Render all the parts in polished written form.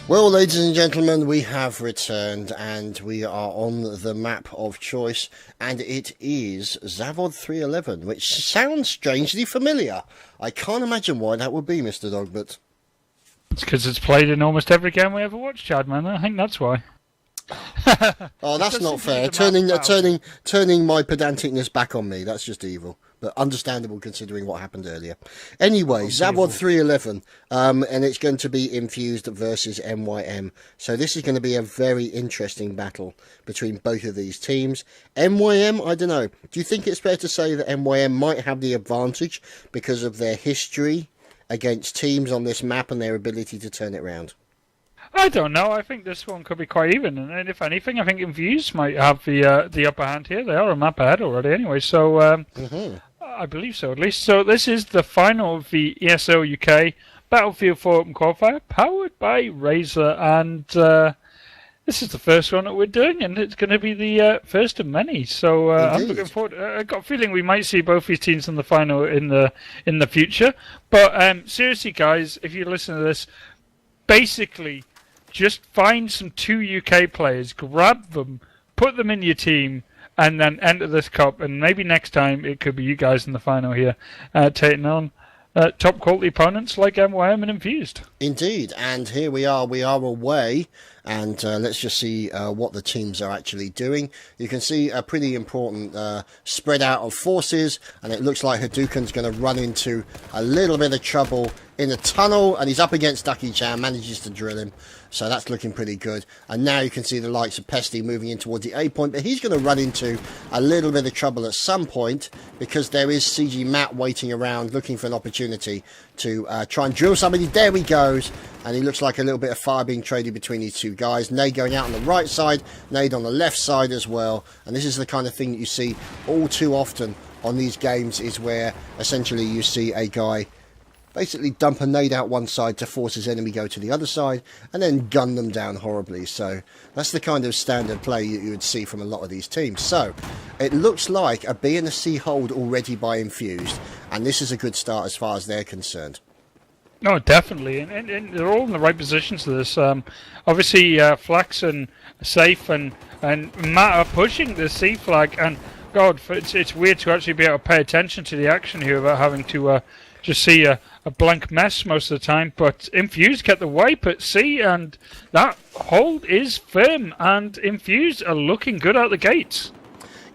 Well, ladies and gentlemen, we have returned and we are on the map of choice, and it is Zavod 311, which sounds strangely familiar. I can't imagine why that would be, Mr. Dogbert. It's because it's played in almost every game we ever watched, Chad, man. I think that's why. Oh, that's not fair. Turning my pedanticness back on me. That's just evil. But understandable considering what happened earlier. Anyway, Zavod 311, and it's going to be Infused versus MYM. So this is going to be a very interesting battle between both of these teams. MYM, I don't know. Do you think it's fair to say that MYM might have the advantage because of their history against teams on this map and their ability to turn it around? I don't know. I think this one could be quite even, and if anything, I think Infused might have the upper hand here. They are a map ahead already, anyway. So I believe so, at least. So this is the final of the ESL UK Battlefield 4 Open Qualifier, powered by Razer, and this is the first one that we're doing, and it's going to be the first of many. So I'm looking forward. I've got a feeling we might see both these teams in the final in the future. But seriously, guys, if you listen to this, basically, just find some 2 UK players, grab them, put them in your team, and then enter this cup. And maybe next time it could be you guys in the final here, taking on top quality opponents like MYM and Infused. Indeed, and here we are away, and let's just see what the teams are actually doing. You can see a pretty important spread out of forces, and it looks like Hadouken's going to run into a little bit of trouble in the tunnel, and he's up against Ducky Chan, manages to drill him. So that's looking pretty good. And now you can see the likes of Pesty moving in towards the A point, but he's going to run into a little bit of trouble at some point because there is CG Matt waiting around looking for an opportunity to try and drill somebody. There he goes. And he looks like a little bit of fire being traded between these two guys. Nade going out on the right side, Nade on the left side as well. And this is the kind of thing that you see all too often on these games, is where essentially you see a guy basically dump a nade out one side to force his enemy go to the other side and then gun them down horribly. So that's the kind of standard play you would see from a lot of these teams. So it looks like a B and a C hold already by Infused, and this is a good start as far as they're concerned. No, definitely, and they're all in the right positions to this. Obviously, Flax and Safe and Matt are pushing the C flag, and God, it's weird to actually be able to pay attention to the action here without having to just see a blank mess most of the time. But Infused get the wipe at C, and that hold is firm, and Infused are looking good out the gates.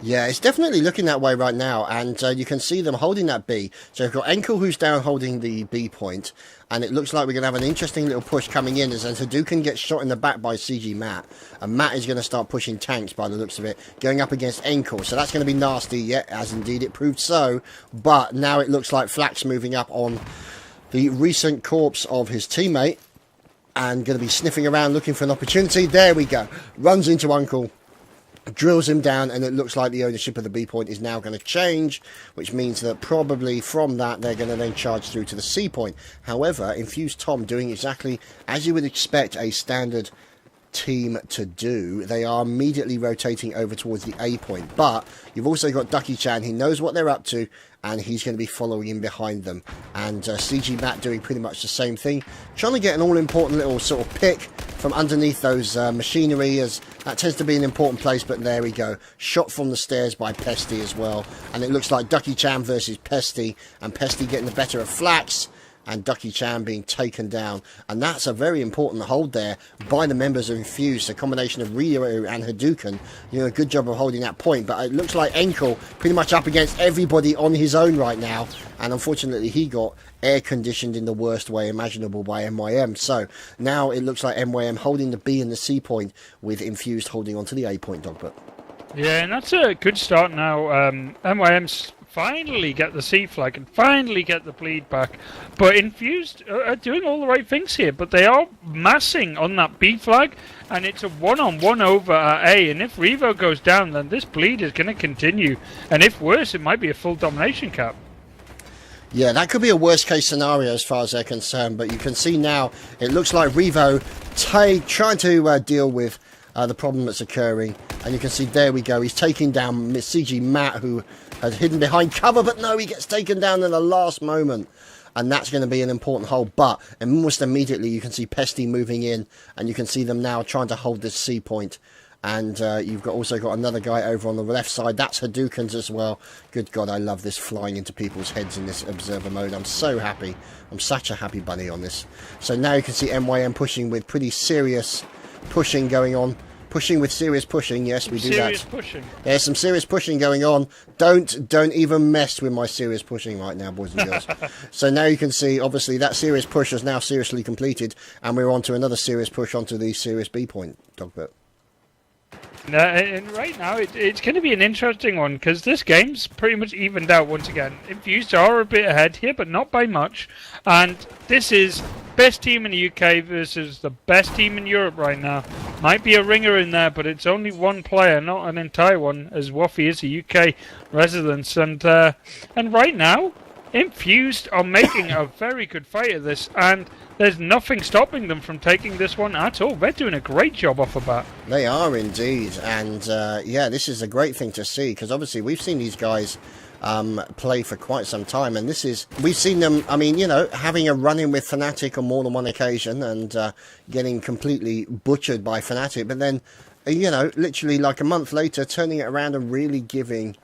Yeah, it's definitely looking that way right now, and you can see them holding that B. So we've got Enkel who's down holding the B point, and it looks like we're going to have an interesting little push coming in as Hadouken gets shot in the back by CG Matt, and Matt is going to start pushing tanks by the looks of it, going up against Enkel. So that's going to be nasty, yeah, as indeed it proved so, but now it looks like Flax moving up on the recent corpse of his teammate, and going to be sniffing around looking for an opportunity. There we go, runs into Uncle, drills him down, and it looks like the ownership of the B point is now going to change, which means that probably from that they're going to then charge through to the C point. However, Infused Tom doing exactly as you would expect a standard team to do. They are immediately rotating over towards the A point, but you've also got Ducky Chan. He knows what they're up to, and he's going to be following in behind them, and CG Matt doing pretty much the same thing, trying to get an all-important little sort of pick from underneath those machinery, as that tends to be an important place. But there we go, shot from the stairs by Pesty as well, and it looks like Ducky Chan versus Pesty, and Pesty getting the better of Flax, and Ducky Chan being taken down. And that's a very important hold there by the members of Infused. A combination of Ryu and Hadouken, you know, a good job of holding that point. But it looks like Enkel pretty much up against everybody on his own right now, and unfortunately he got air conditioned in the worst way imaginable by MYM. So now it looks like MYM holding the B and the C point, with Infused holding on to the A point, Dogbert. Yeah, and that's a good start now. MYM's finally get the C flag and finally get the bleed back, but Infused are doing all the right things here, but they are massing on that B flag, and it's a one-on-one over at A, and if Revo goes down, then this bleed is going to continue, and if worse, it might be a full domination cap. Yeah, that could be a worst-case scenario as far as they're concerned, but you can see now it looks like Revo trying to deal with the problem that's occurring, and you can see there we go, he's taking down CG Matt, who had hidden behind cover, but no, he gets taken down in the last moment. and that's going to be an important hold. But almost immediately you can see Pesty moving in, and you can see them now trying to hold this C point. And you've also got another guy over on the left side. That's Hadoukens as well. Good God, I love this flying into people's heads in this observer mode. I'm so happy. I'm such a happy bunny on this. So now you can see MYM pushing with pretty serious pushing going on. Pushing with serious pushing. Yes, we do that. Serious pushing. There's some serious pushing going on. Don't even mess with my serious pushing right now, boys and girls. So now you can see, obviously, that serious push is now seriously completed. And we're on to another serious push onto the serious B point, Dogbert. And right now, it's going to be an interesting one, because this game's pretty much evened out once again. Infused are a bit ahead here, but not by much. And this is best team in the UK versus the best team in Europe right now. Might be a ringer in there, but it's only one player, not an entire one, as Waffy is a UK resident. And right now, Infused are making a very good fight of this, and there's nothing stopping them from taking this one at all. They're doing a great job off the bat. They are indeed, and yeah, this is a great thing to see, because obviously we've seen these guys play for quite some time, and we've seen them, I mean, you know, having a run-in with Fnatic on more than one occasion, and getting completely butchered by Fnatic, but then, you know, literally like a month later, turning it around and really giving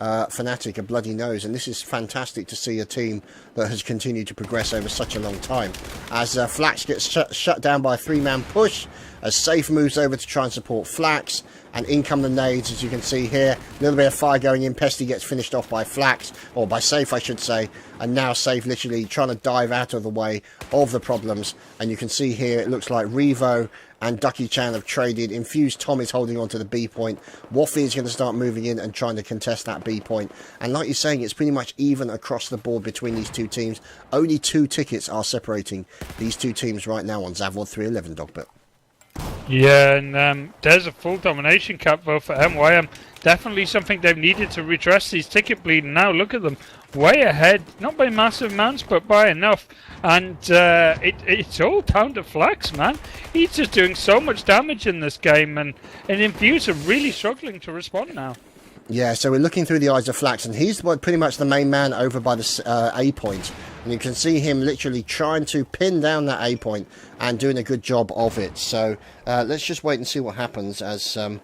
Fnatic a bloody nose. And this is fantastic to see a team that has continued to progress over such a long time. As Flax gets shut down by a 3-man push, as Safe moves over to try and support Flax, and in come the nades, as you can see here. A little bit of fire going in. Pesty gets finished off by Flax, or by Safe I should say, and now Safe literally trying to dive out of the way of the problems. And you can see here it looks like Revo and Ducky Chan have traded. Infused Tom is holding on to the B point. Waffy is going to start moving in and trying to contest that B point. And like you're saying, it's pretty much even across the board between these two teams. Only 2 tickets are separating these two teams right now on Zavod 311, Dogbert. Yeah, and there's a full domination cap though for MYM. Definitely something they've needed to redress these ticket bleed. Now look at them, way ahead, not by massive amounts, but by enough. And it's all down to Flax, man. He's just doing so much damage in this game, and Infused are really struggling to respond now. Yeah, so we're looking through the eyes of Flax, and he's pretty much the main man over by the A point. And you can see him literally trying to pin down that A point and doing a good job of it. So let's just wait and see what happens as... no,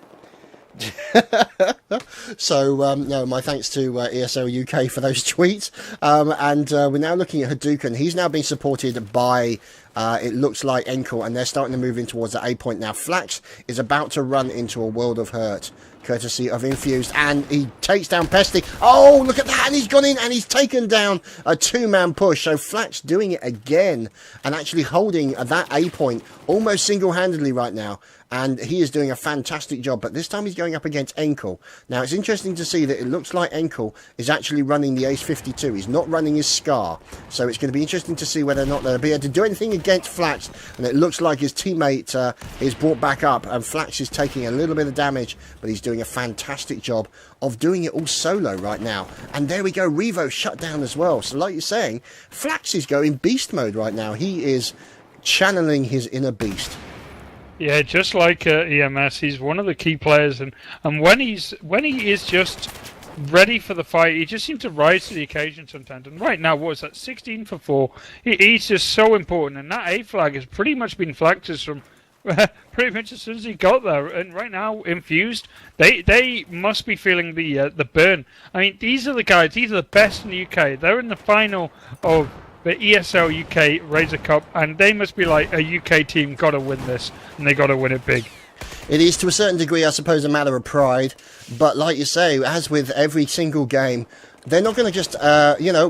my thanks to ESL UK for those tweets. And we're now looking at Hadouken. He's now being supported by... it looks like Enkel, and they're starting to move in towards the A point now. Flax is about to run into a world of hurt, courtesy of Infused, and he takes down Pesty. Oh, look at that, and he's gone in and he's taken down a 2-man push. So Flax doing it again and actually holding that A point almost single-handedly right now. And he is doing a fantastic job, but this time he's going up against Enkel. Now, it's interesting to see that it looks like Enkel is actually running the Ace 52. He's not running his Scar. So it's going to be interesting to see whether or not they'll be able to do anything against Flax. And it looks like his teammate is brought back up, and Flax is taking a little bit of damage, but he's doing a fantastic job of doing it all solo right now. And there we go, Revo shut down as well. So like you're saying, Flax is going beast mode right now. He is channeling his inner beast. Yeah, just like EMS, he's one of the key players, and when he is just ready for the fight, he just seems to rise to the occasion sometimes. And right now, what is that? 16 for 4. He's just so important, and that A flag has pretty much been Flax's from pretty much as soon as he got there. And right now, Infused, they must be feeling the burn. I mean, these are the guys. These are the best in the UK. They're in the final of the ESL UK Razer Cup, and they must be like, a UK team got to win this, and they got to win it big. It is to a certain degree, I suppose, a matter of pride, but like you say, as with every single game, they're not going to just,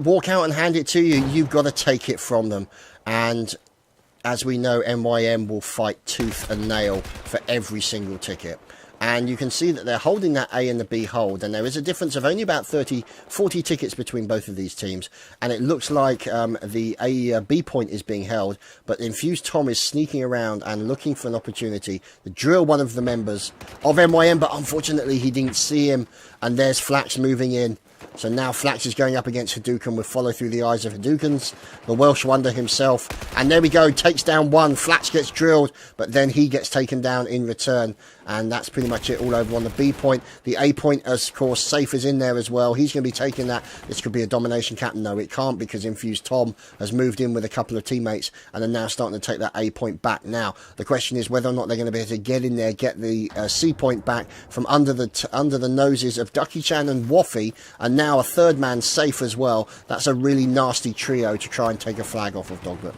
walk out and hand it to you. You've got to take it from them. And as we know, MYM will fight tooth and nail for every single ticket. And you can see that they're holding that A and the B hold, and there is a difference of only about 40 tickets between both of these teams. And it looks like the A-B point is being held, but Infused Tom is sneaking around and looking for an opportunity to drill one of the members of MYM, but unfortunately he didn't see him, and there's Flax moving in. So now Flax is going up against Hadouken with follow through the eyes of Hadoukens, the Welsh wonder himself. And there we go, takes down one. Flax gets drilled, but then he gets taken down in return. and that's pretty much it all over on the B point. The A point, of course, Safe is in there as well. He's going to be taking that. This could be a domination cap. No, it can't, because Infused Tom has moved in with a couple of teammates and are now starting to take that A point back. Now, the question is whether or not they're going to be able to get in there, get the C point back from under the noses of Ducky Chan and Waffy, and now a third man Safe as well. That's a really nasty trio to try and take a flag off of Dogbert.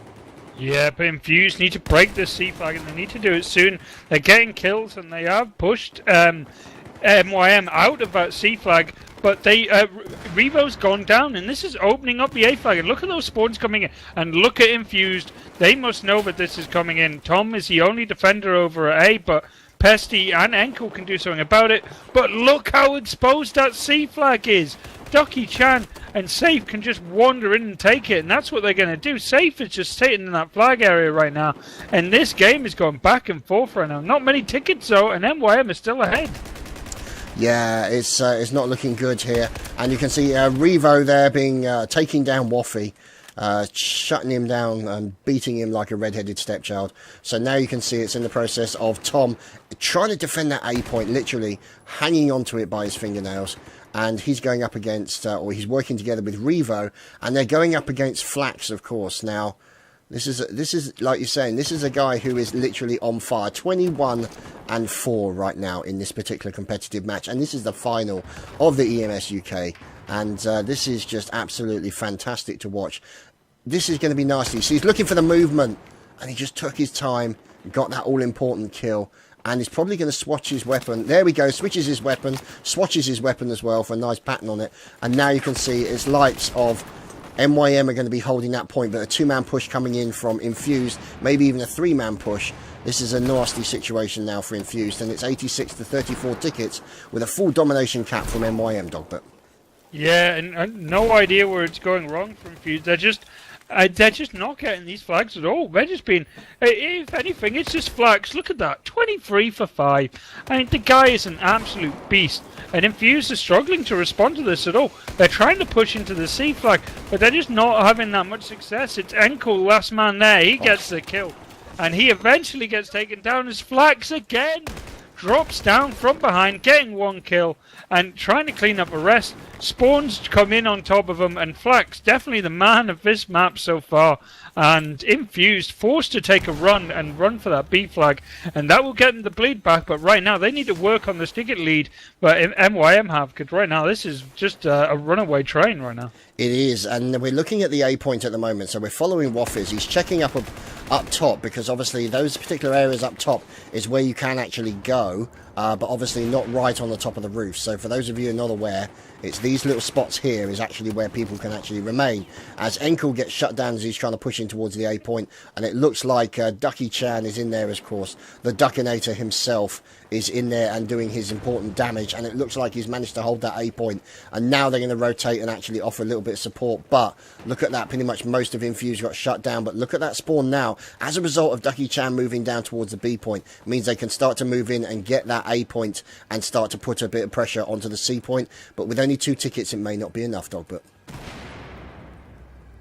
Yeah, but Infused need to break the C flag, and they need to do it soon. They're getting kills, and they have pushed MYM out of that C flag, but Revo's gone down, and this is opening up the A flag. And look at those spawns coming in, and look at Infused. They must know that this is coming in. Tom is the only defender over at A, but Pesty and Enkel can do something about it. But look how exposed that C flag is. Ducky Chan and Safe can just wander in and take it, and that's what they're going to do. Safe is just sitting in that flag area right now, and this game is going back and forth right now. Not many tickets though, and MYM is still ahead. Yeah, it's not looking good here, and you can see Revo there being taking down Waffy, shutting him down and beating him like a red-headed stepchild. So now you can see it's in the process of Tom trying to defend that A point, literally hanging onto it by his fingernails. And he's going up against, or he's working together with Revo, and they're going up against Flax, of course. Now, this is like you're saying, this is a guy who is literally on fire. 21-4 right now in this particular competitive match, and this is the final of the EMS UK. And this is just absolutely fantastic to watch. This is going to be nasty. So he's looking for the movement, and he just took his time, got that all-important kill. And he's probably going to swatch his weapon. There we go, switches his weapon, swatches his weapon as well for a nice pattern on it. And now you can see it's lights of MYM are going to be holding that point, but a two-man push coming in from Infused, maybe even a three-man push. This is a nasty situation now for Infused, and it's 86 to 34 tickets with a full domination cap from MYM, Dogbert. Yeah, and no idea where it's going wrong for Infused. They're just not getting these flags at all. They're just being, if anything, it's just flags. Look at that, 23 for 5. I mean, the guy is an absolute beast. And Infused is struggling to respond to this at all. They're trying to push into the C flag, but they're just not having that much success. It's Enkel, last man there. He gets the kill. And he eventually gets taken down as Flax again drops down from behind, getting one kill and trying to clean up a rest. Spawns come in on top of him, and Flax, definitely the man of this map so far, and Infused forced to take a run for that B flag, and that will get them the bleed back. But right now they need to work on this ticket lead, but MYM have, because right now this is just a runaway train right now. It is, and we're looking at the A point at the moment, so we're following Waffles. He's checking up top, because obviously those particular areas up top is where you can actually go, but obviously not right on the top of the roof. So for those of you who are not aware, it's these little spots here is actually where people can actually remain, as Enkel gets shut down as he's trying to push in towards the A point, and it looks like Ducky Chan is in there, of course. The Duckinator himself is in there and doing his important damage, and it looks like he's managed to hold that A point, and now they're going to rotate and actually offer a little bit of support. But look at that, pretty much most of Infused got shut down, but look at that spawn now. As a result of Ducky Chan moving down towards the B point, means they can start to move in and get that A point and start to put a bit of pressure onto the C point. But with only 2 tickets, it may not be enough, Dogbert.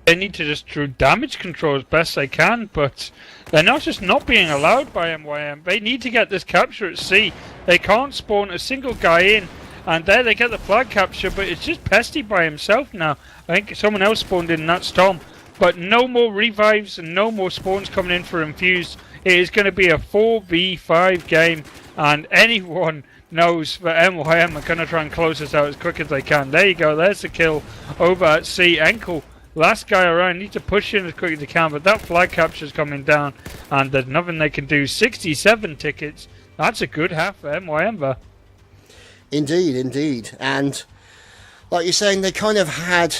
They need to just do damage control as best they can, but they're not being allowed by MYM. They need to get this capture at C. They can't spawn a single guy in, and there they get the flag capture, but it's just Pesty by himself now. I think someone else spawned in, and that's Tom. But no more revives and no more spawns coming in for Infused. It is going to be a 4v5 game, and anyone knows that MYM are going to try and close this out as quick as they can. There you go, there's the kill over at C. Enkel, last guy around, need to push in as quick as they can, but that flag capture is coming down, and there's nothing they can do. 67 tickets, that's a good half for MYM there. Indeed, indeed. And like you're saying, they kind of had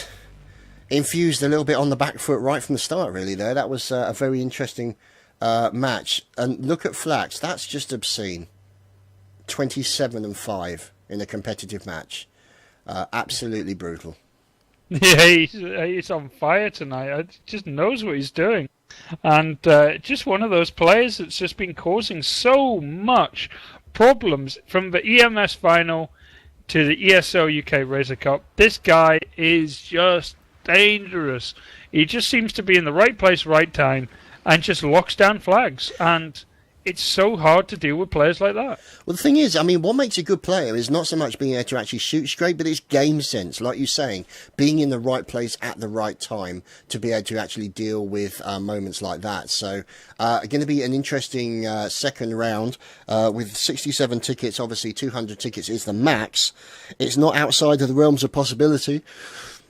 Infused a little bit on the back foot right from the start, really, there. That was a very interesting match. And look at Flax, that's just obscene. 27-5 in a competitive match. Absolutely brutal. Yeah, he's on fire tonight. He just knows what he's doing. And just one of those players that's just been causing so much problems from the EMS final to the ESO UK Razer Cup. This guy is just dangerous. He just seems to be in the right place, right time, and just locks down flags. And it's so hard to deal with players like that. Well, the thing is, I mean, what makes a good player is not so much being able to actually shoot straight, but it's game sense, like you're saying, being in the right place at the right time to be able to actually deal with moments like that. So, going to be an interesting second round with 67 tickets. Obviously, 200 tickets is the max. It's not outside of the realms of possibility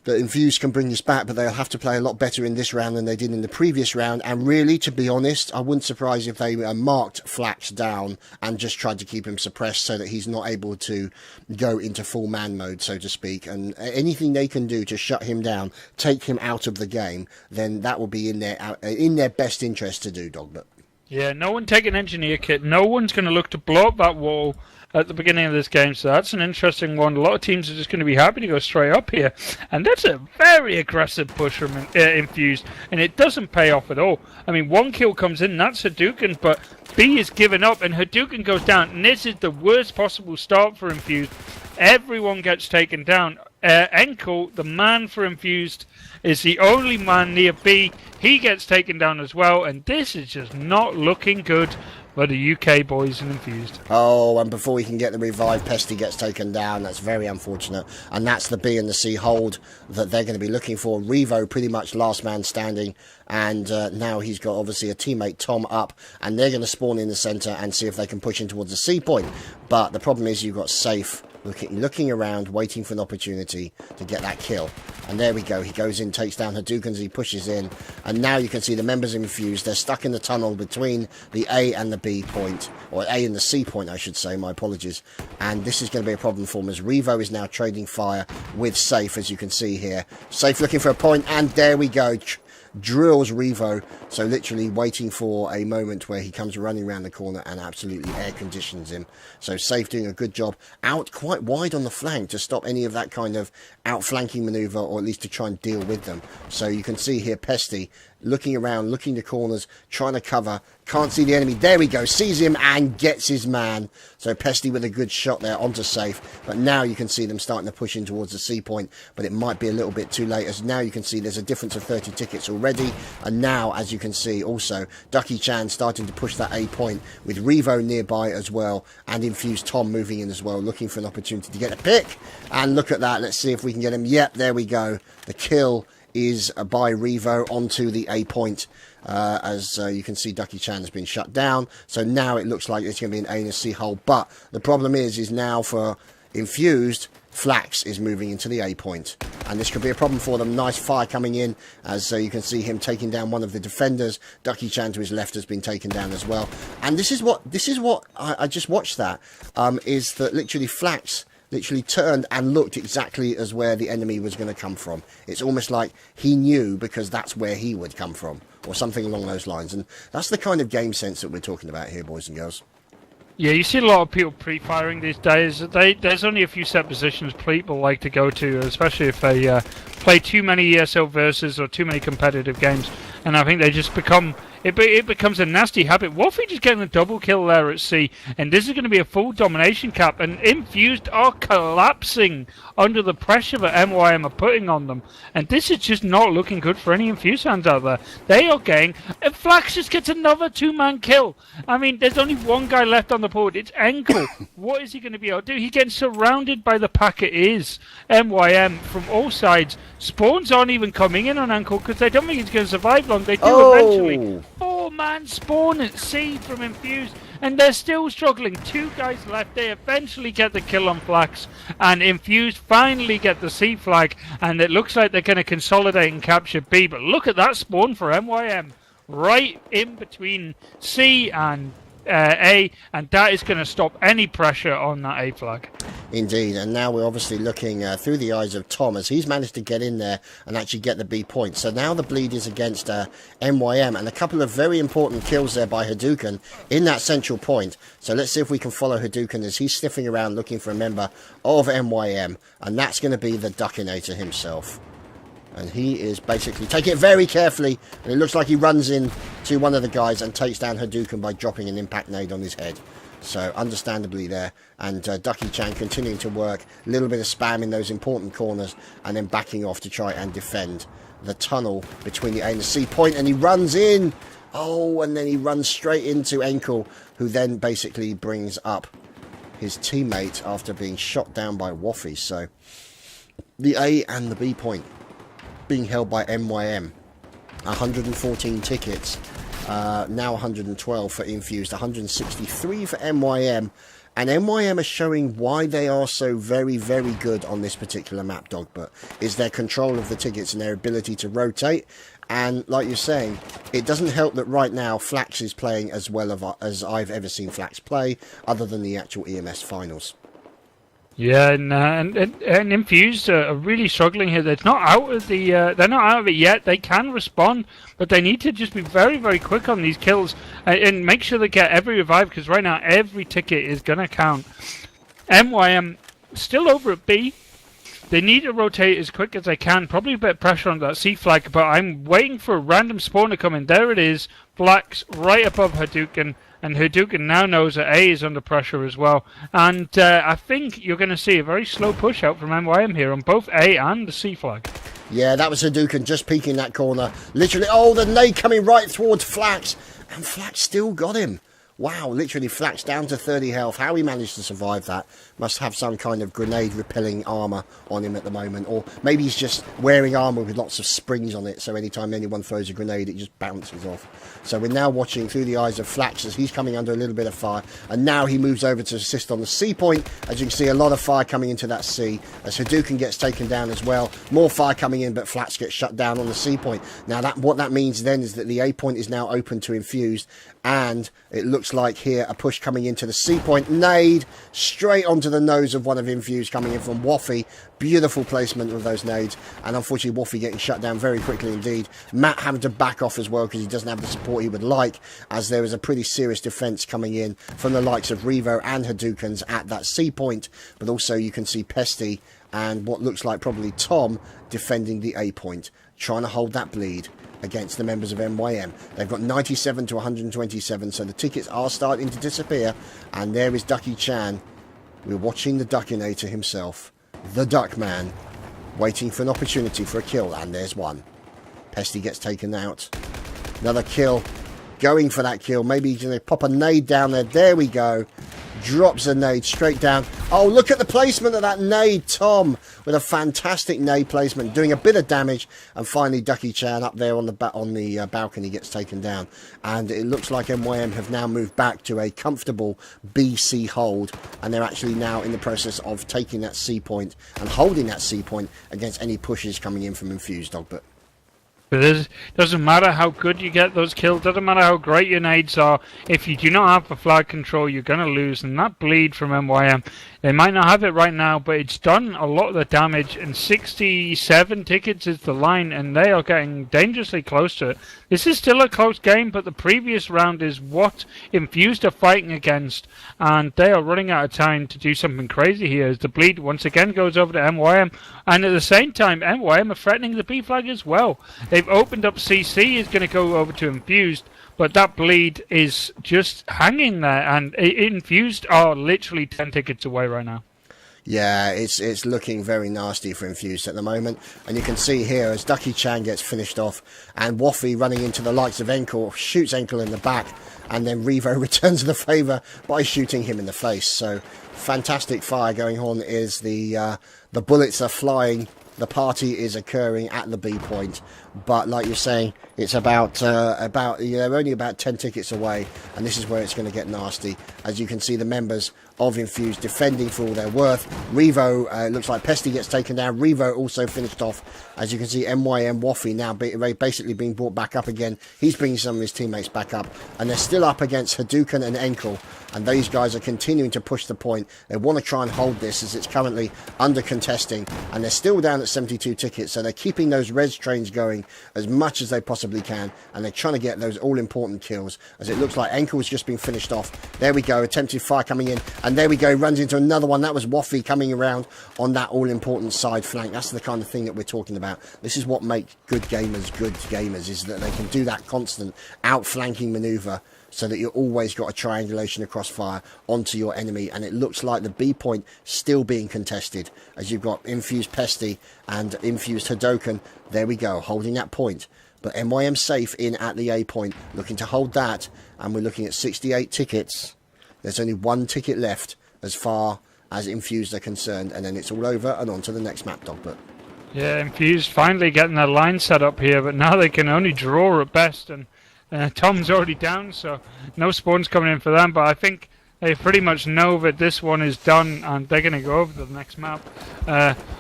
that Infused can bring this back, but they'll have to play a lot better in this round than they did in the previous round. And really, to be honest, I wouldn't surprise if they marked Flax down and just tried to keep him suppressed so that he's not able to go into full man mode, so to speak. And anything they can do to shut him down, take him out of the game, then that will be in their best interest to do, Dogbert. Yeah, no one take an engineer kit. No one's going to look to blow up that wall at the beginning of this game, so that's an interesting one. A lot of teams are just going to be happy to go straight up here, and that's a very aggressive push from Infused, and it doesn't pay off at all. I mean, one kill comes in, that's Hadouken, but B is given up, and Hadouken goes down, and this is the worst possible start for Infused. Everyone gets taken down. Enkel, the man for Infused, is the only man near B. He gets taken down as well, and this is just not looking good for the UK boys and Infused. Oh, and before we can get the revive, Pesty gets taken down. That's very unfortunate. And that's the B and the C hold that they're going to be looking for. Revo pretty much last man standing. And now he's got obviously a teammate, Tom, up. And they're going to spawn in the centre and see if they can push in towards the C point. But the problem is you've got Safe looking around, waiting for an opportunity to get that kill. And there we go. He goes in, takes down Hadouken as he pushes in. And now you can see the members of Infused. They're stuck in the tunnel between the A and the B point. Or A and the C point, I should say. My apologies. And this is going to be a problem for them as Revo is now trading fire with Safe, as you can see here. Safe looking for a point, and there we go. Drills Revo, so literally waiting for a moment where he comes running around the corner and absolutely air conditions him. So Safe doing a good job out quite wide on the flank to stop any of that kind of outflanking maneuver, or at least to try and deal with them. So you can see here Pesty looking around, looking to corners, trying to cover, can't see the enemy. There we go, sees him and gets his man. So Pesty with a good shot there onto Safe, but now you can see them starting to push in towards the C point, but it might be a little bit too late, as now you can see there's a difference of 30 tickets already. And now, as you can see also, Ducky Chan starting to push that A point with Revo nearby as well, and Infused Tom moving in as well, looking for an opportunity to get a pick. And look at that, let's see if we can get him. Yep, there we go, the kill is by Revo onto the A point. As you can see, Ducky Chan has been shut down. So now it looks like it's going to be an A and a C hole. But the problem is now for Infused, Flax is moving into the A point. And this could be a problem for them. Nice fire coming in, as you can see him taking down one of the defenders. Ducky Chan to his left has been taken down as well. And this is what I just watched that, is that literally Flax literally turned and looked exactly as where the enemy was going to come from. It's almost like he knew, because that's where he would come from, or something along those lines. And that's the kind of game sense that we're talking about here, boys and girls. Yeah, you see a lot of people pre-firing these days. There's only a few set positions people like to go to, especially if they play too many ESL versus or too many competitive games. And I think they just become... It becomes a nasty habit. Wolfie just getting a double kill there at C, and this is going to be a full domination cap, and Infused are collapsing under the pressure that MYM are putting on them, and this is just not looking good for any Infused fans out there. They are getting... And Flax just gets another two-man kill. I mean, there's only one guy left on the board. It's Enkel. What is he going to be able to do? He's getting surrounded by the pack it is MYM from all sides. Spawns aren't even coming in on Enkel because they don't think he's going to survive long. They do eventually. Four-man spawn at C from Infused, and they're still struggling. Two guys left. They eventually get the kill on Flax, and Infused finally get the C flag, and it looks like they're going to consolidate and capture B. But look at that spawn for MYM, right in between C and A, and that is going to stop any pressure on that A flag. Indeed, and now we're obviously looking through the eyes of Tom, as he's managed to get in there and actually get the B point. So now the bleed is against MYM, and a couple of very important kills there by Hadouken in that central point. So let's see if we can follow Hadouken as he's sniffing around looking for a member of MYM, and that's going to be the Duckinator himself. And he is basically taking it very carefully, and it looks like he runs in to one of the guys and takes down Hadouken by dropping an impact nade on his head. So understandably there, and Ducky Chan continuing to work, a little bit of spam in those important corners, and then backing off to try and defend the tunnel between the A and the C point, and he runs in Oh, and then he runs straight into Enkel, who then basically brings up his teammate after being shot down by Waffy. So the A and the B point being held by MYM. 114 tickets, now 112 for Infused, 163 for MYM. And MYM are showing why they are so very, very good on this particular map, Dogbert, is their control of the tickets and their ability to rotate. And like you're saying, it doesn't help that right now Flax is playing as well as I've ever seen Flax play, other than the actual EMS finals. Yeah, and Infused are really struggling here. They're not out of they're not out of it yet. They can respond, but they need to just be very, very quick on these kills and make sure they get every revive, because right now every ticket is gonna count. MYM still over at B. They need to rotate as quick as they can. Probably a bit of pressure on that C flag, but I'm waiting for a random spawn to come in. There it is, Flax right above Hadouken. And Hadouken now knows that A is under pressure as well. And I think you're going to see a very slow push out from MYM here on both A and the C flag. Yeah, that was Hadouken just peeking that corner. Literally, oh, the nade coming right towards Flax. And Flax still got him. Wow, literally Flax down to 30 health. How he managed to survive that must have some kind of grenade repelling armour on him at the moment. Or maybe he's just wearing armour with lots of springs on it, so anytime anyone throws a grenade it just bounces off. So we're now watching through the eyes of Flax as he's coming under a little bit of fire. And now he moves over to assist on the C point. As you can see, a lot of fire coming into that C. As Hadouken gets taken down as well. More fire coming in, but Flax gets shut down on the C point. Now what that means then is that the A point is now open to Infused. And it looks like here a push coming into the C point. Nade straight onto the nose of one of Infused coming in from Waffy. Beautiful placement of those nades. And unfortunately Waffy getting shut down very quickly indeed. Matt having to back off as well because he doesn't have the support he would like, as there was a pretty serious defense coming in from the likes of Revo and Hadoukens at that C point. But also you can see Pesty and what looks like probably Tom defending the A point, trying to hold that bleed against the members of MYM. They've got 97 to 127, so the tickets are starting to disappear. And there is Ducky Chan. We're watching the Duckinator himself, the Duckman, waiting for an opportunity for a kill, and there's one. Pesty gets taken out. Another kill, going for that kill. Maybe he's going to pop a nade down there. There we go. Drops a nade straight down. Oh, look at the placement of that nade. Tom with a fantastic nade placement, doing a bit of damage. And finally, Ducky Chan up there on the balcony gets taken down. And it looks like MYM have now moved back to a comfortable BC hold. And they're actually now in the process of taking that C point and holding that C point against any pushes coming in from Infused, Dogbert. But it doesn't matter how good you get those kills, doesn't matter how great your nades are, if you do not have the flag control, you're going to lose. And that bleed from MYM, they might not have it right now, but it's done a lot of the damage, and 67 tickets is the line, and they are getting dangerously close to it. This is still a close game, but the previous round is what Infused are fighting against, and they are running out of time to do something crazy here as the bleed once again goes over to MYM, and at the same time, MYM are threatening the B flag as well. They've opened up CC, is going to go over to Infused, but that bleed is just hanging there, and Infused are literally 10 tickets away right now. Yeah, it's looking very nasty for Infused at the moment. And you can see here as Ducky Chan gets finished off and Waffy running into the likes of Enkel, shoots Enkel in the back, and then Revo returns the favour by shooting him in the face. So fantastic fire going on is the bullets are flying. The party is occurring at the B point, but like you're saying, it's about they're only about 10 tickets away, and this is where it's going to get nasty. As you can see, the members of Infused defending for all their worth. Revo, looks like Pesty gets taken down. Revo also finished off. As you can see, MYM Waffy now basically being brought back up again. He's bringing some of his teammates back up, and they're still up against Hadouken and Enkel, and these guys are continuing to push the point. They want to try and hold this as it's currently under contesting, and they're still down at 72 tickets, so they're keeping those res trains going as much as they possibly can, and they're trying to get those all-important kills, as it looks like Enkel has just been finished off. There we go, attempted fire coming in, and there we go, runs into another one. That was Waffy coming around on that all-important side flank. That's the kind of thing that we're talking about. This is what makes good gamers, is that they can do that constant outflanking maneuver, so that you've always got a triangulation across fire onto your enemy. And it looks like the B point still being contested, as you've got Infused Pesty and Infused Hadouken. There we go, holding that point. But MYM safe in at the A point, looking to hold that, and we're looking at 68 tickets. There's only one ticket left as far as Infused are concerned, and then it's all over and on to the next map, Dogbert. Yeah, Infused finally getting their line set up here, but now they can only draw at best, and Tom's already down, so no spawns coming in for them, but I think they pretty much know that this one is done, and they're going to go over to the next map.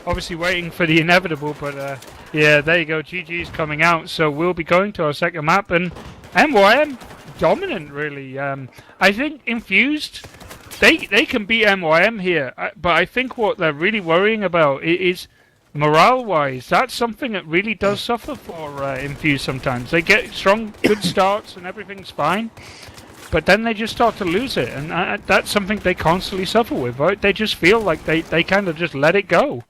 Obviously waiting for the inevitable, but yeah, there you go, GG's coming out, so we'll be going to our second map, and MYM dominant, really. I think Infused, they can beat MYM here, but I think what they're really worrying about is morale-wise. That's something that really does suffer for Infused sometimes. They get strong, good starts, and everything's fine, but then they just start to lose it, and that's something they constantly suffer with, right? They just feel like they kind of just let it go.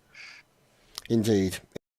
Indeed.